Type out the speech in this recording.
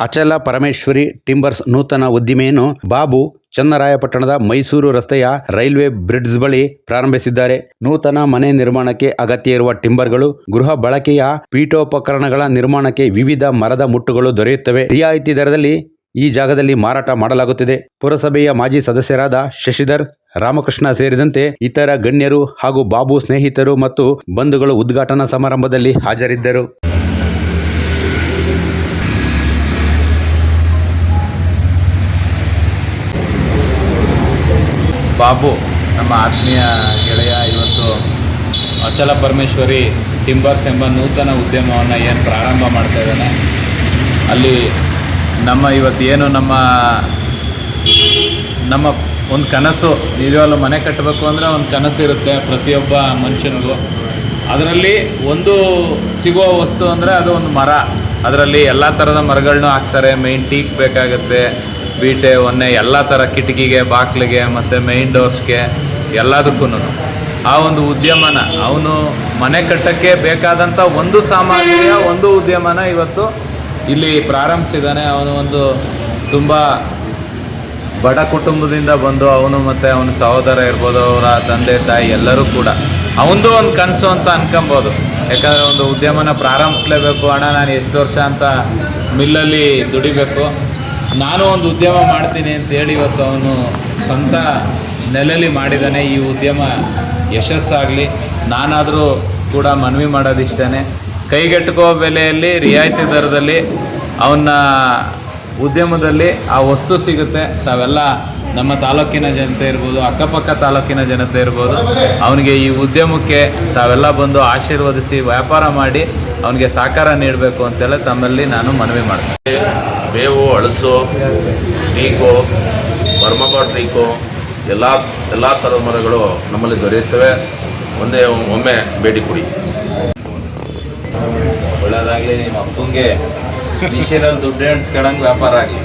ಅಚಲ ಪರಮೇಶ್ವರಿ ಟಿಂಬರ್ಸ್ ನೂತನ ಉದ್ದಿಮೆಯನ್ನು ಬಾಬು ಚನ್ನರಾಯಪಟ್ಟಣದ ಮೈಸೂರು ರಸ್ತೆಯ ರೈಲ್ವೆ ಬ್ರಿಡ್ಜ್ ಬಳಿ ಪ್ರಾರಂಭಿಸಿದ್ದಾರೆ. ನೂತನ ಮನೆ ನಿರ್ಮಾಣಕ್ಕೆ ಅಗತ್ಯ ಇರುವ ಟಿಂಬರ್ಗಳು, ಗೃಹ ಬಳಕೆಯ ಪೀಠೋಪಕರಣಗಳ ನಿರ್ಮಾಣಕ್ಕೆ ವಿವಿಧ ಮರದ ಮುಟ್ಟುಗಳು ದೊರೆಯುತ್ತವೆ. ರಿಯಾಯಿತಿ ದರದಲ್ಲಿ ಈ ಜಾಗದಲ್ಲಿ ಮಾರಾಟ ಮಾಡಲಾಗುತ್ತಿದೆ. ಪುರಸಭೆಯ ಮಾಜಿ ಸದಸ್ಯರಾದ ಶಶಿಧರ್, ರಾಮಕೃಷ್ಣ ಸೇರಿದಂತೆ ಇತರ ಗಣ್ಯರು ಹಾಗೂ ಬಾಬು ಸ್ನೇಹಿತರು ಮತ್ತು ಬಂಧುಗಳು ಉದ್ಘಾಟನಾ ಸಮಾರಂಭದಲ್ಲಿ ಹಾಜರಿದ್ದರು. ಬಾಬು ನಮ್ಮ ಆತ್ಮೀಯ ಗೆಳೆಯ ಇವತ್ತು ಅಚಲ ಪರಮೇಶ್ವರಿ ಟಿಂಬರ್ಸ್ ಎಂಬ ನೂತನ ಉದ್ಯಮವನ್ನು ಏನು ಪ್ರಾರಂಭ ಮಾಡ್ತಾ ಇದ್ದಾನೆ, ಅಲ್ಲಿ ಇವತ್ತು ಏನು ನಮ್ಮ ಒಂದು ಕನಸು, ನಿಜವಾಗ್ಲೂ ಮನೆ ಕಟ್ಟಬೇಕು ಅಂದರೆ ಒಂದು ಕನಸು ಇರುತ್ತೆ ಪ್ರತಿಯೊಬ್ಬ ಮನುಷ್ಯನಿಗೂ. ಅದರಲ್ಲಿ ಒಂದು ಸಿಗುವ ವಸ್ತು ಅಂದರೆ ಅದು ಒಂದು ಮರ. ಅದರಲ್ಲಿ ಎಲ್ಲ ಥರದ ಮರಗಳನ್ನೂ ಹಾಕ್ತಾರೆ. ಮೇನ್ ಟೀಕ್ ಬೇಕಾಗುತ್ತೆ, ಬೀಟೆ, ಒನ್ನೆ, ಎಲ್ಲ ಥರ ಕಿಟಕಿಗೆ, ಬಾಗಿಲಿಗೆ ಮತ್ತು ಮೇನ್ ಡೋರ್ಸ್ಗೆ ಎಲ್ಲದಕ್ಕೂ ಆ ಒಂದು ಉದ್ಯಮನ, ಅವನು ಮನೆ ಕಟ್ಟೋಕ್ಕೆ ಬೇಕಾದಂಥ ಒಂದು ಸಾಮಗ್ರಿಯ ಒಂದು ಉದ್ಯಮನ ಇವತ್ತು ಇಲ್ಲಿ ಪ್ರಾರಂಭಿಸಿದ್ದಾನೆ. ಅವನು ಒಂದು ತುಂಬ ಬಡ ಕುಟುಂಬದಿಂದ ಬಂದು ಅವನು ಮತ್ತು ಅವನ ಸಹೋದರ ಇರ್ಬೋದು, ಅವರ ತಂದೆ ತಾಯಿ ಎಲ್ಲರೂ ಕೂಡ ಅವನದು ಒಂದು ಕನಸು ಅಂತ ಅನ್ಕೊಬೋದು. ಯಾಕಂದರೆ ಒಂದು ಉದ್ಯಮನ ಪ್ರಾರಂಭಿಸಲೇಬೇಕು, ಅಣ್ಣ ನಾನು ಎಷ್ಟು ವರ್ಷ ಅಂತ ಮಿಲ್ಲಲ್ಲಿ ದುಡಿಬೇಕು, ನಾನು ಒಂದು ಉದ್ಯಮ ಮಾಡ್ತೀನಿ ಅಂತ ಹೇಳಿ ಇವತ್ತು ಅವನು ಸ್ವಂತ ನೆಲೆಯಲ್ಲಿ ಮಾಡಿದ್ದಾನೆ. ಈ ಉದ್ಯಮ ಯಶಸ್ಸಾಗಲಿ. ನಾನಾದರೂ ಕೂಡ ಮನವಿ ಮಾಡೋದಿಷ್ಟೇ, ಕೈಗೆಟುಕುವ ಬೆಲೆಯಲ್ಲಿ ರಿಯಾಯಿತಿ ದರದಲ್ಲಿ ಅವನ ಉದ್ಯಮದಲ್ಲಿ ಆ ವಸ್ತು ಸಿಗುತ್ತೆ. ತಾವೆಲ್ಲ ನಮ್ಮ ತಾಲೂಕಿನ ಜನತೆ ಇರ್ಬೋದು, ಅಕ್ಕಪಕ್ಕ ತಾಲೂಕಿನ ಜನತೆ ಇರ್ಬೋದು, ಅವನಿಗೆ ಈ ಉದ್ಯಮಕ್ಕೆ ತಾವೆಲ್ಲ ಬಂದು ಆಶೀರ್ವದಿಸಿ ವ್ಯಾಪಾರ ಮಾಡಿ ಅವನಿಗೆ ಸಹಕಾರ ನೀಡಬೇಕು ಅಂತೆಲ್ಲ ತಮ್ಮಲ್ಲಿ ನಾನು ಮನವಿ ಮಾಡ್ತೀನಿ. ಬೇವು, ಹಳಸು, ಟೀಕು, ಬರ್ಮಗೋ ಟೀಕು, ಎಲ್ಲ ಥರದ ಮರಗಳು ನಮ್ಮಲ್ಲಿ ದೊರೆಯುತ್ತವೆ. ಒಮ್ಮೆ ಭೇಟಿ ಕೊಡಿ. ಒಳ್ಳೆಯದಾಗಲಿ. ನಿಮ್ಮ ಅಪ್ಪಂಗೆ ಮಿಷಿನಲ್ಲಿ ದುಡ್ಡು ಎಣಿಸ್ಕೊಳಂಗೆ ವ್ಯಾಪಾರ ಆಗಲಿ.